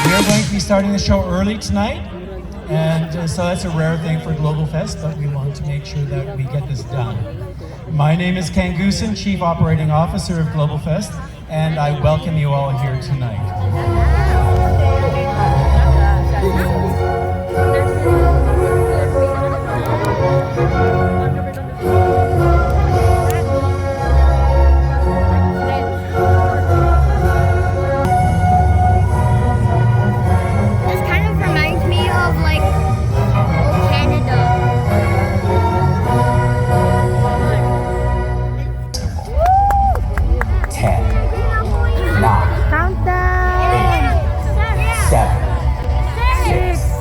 We're going to be starting the show early tonight, and so that's a rare thing for Global Fest, but we want to make sure that we get this done. My name is Ken Goosen, Chief Operating Officer of Global Fest, and I welcome you all here tonight. Countdown! 8, 7, 6,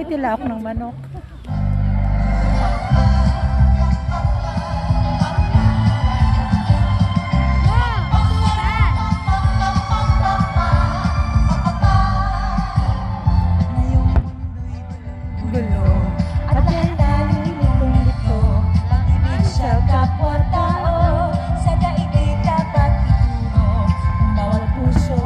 Nagtitila ako ng manok. Gulo. At yan tayo litong-lito. Ibig sa kapwa-tao. Sa daigdig dapat ituro. Kung bawat puso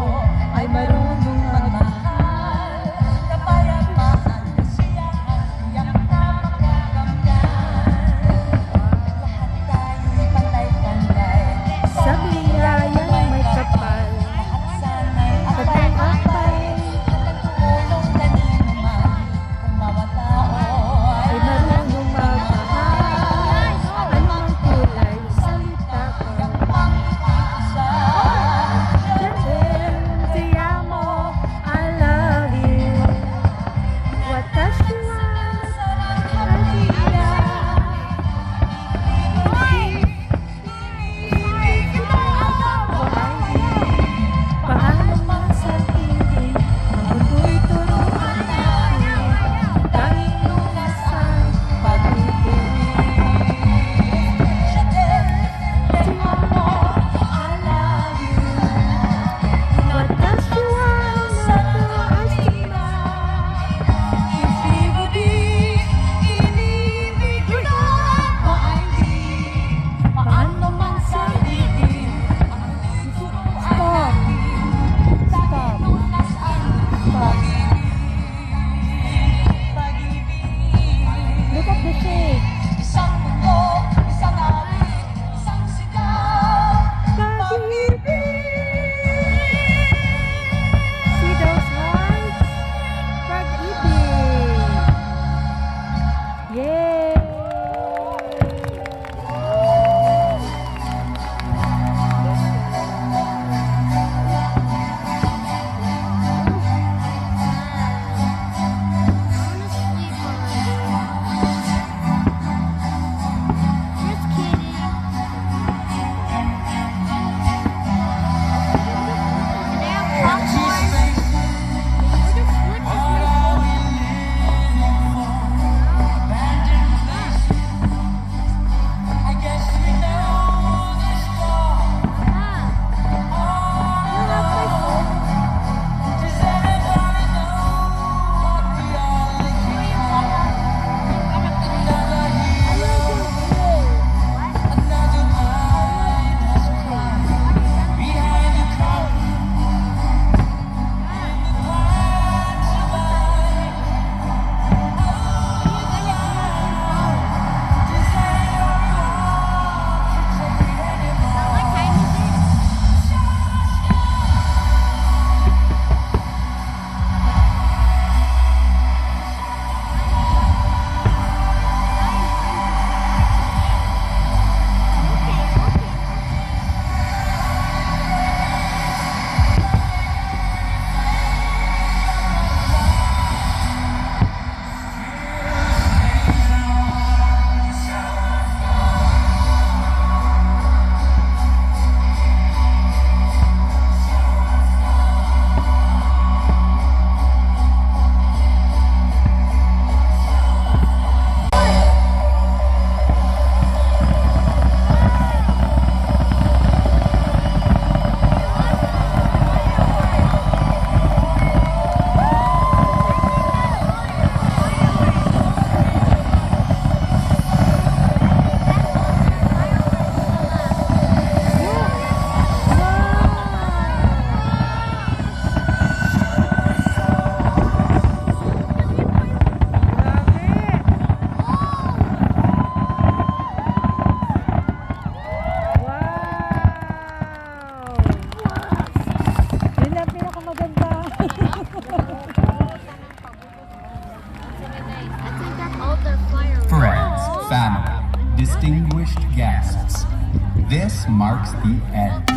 ay marunong magmahal. Kapayapaan, kasiyahan, tiyak na makakamtan. Lahat tayo'y pantay-pantay. Sa biyayang may kapal. Lahat sana'y atay-atay. Hanggang tumulong kanino man. Kung bawat tao ay marunong magmahal. Anong kulay salita ko? Te amo, I love you. Watashi wa paano mang sabihin ang mundo'y turuan natin tanging lunas ay pag-ibig. Te amo, I love you. Watashi wa iniibig kita. Paano mang sabihin ang turuan natin tanging lunas ay pag-ibig. Look at the shape. Isang mundo, isang awit, isang sigaw, pag-ibig. See those hearts? Pag-ibig. Yay! Friends, family, distinguished guests, this marks the end.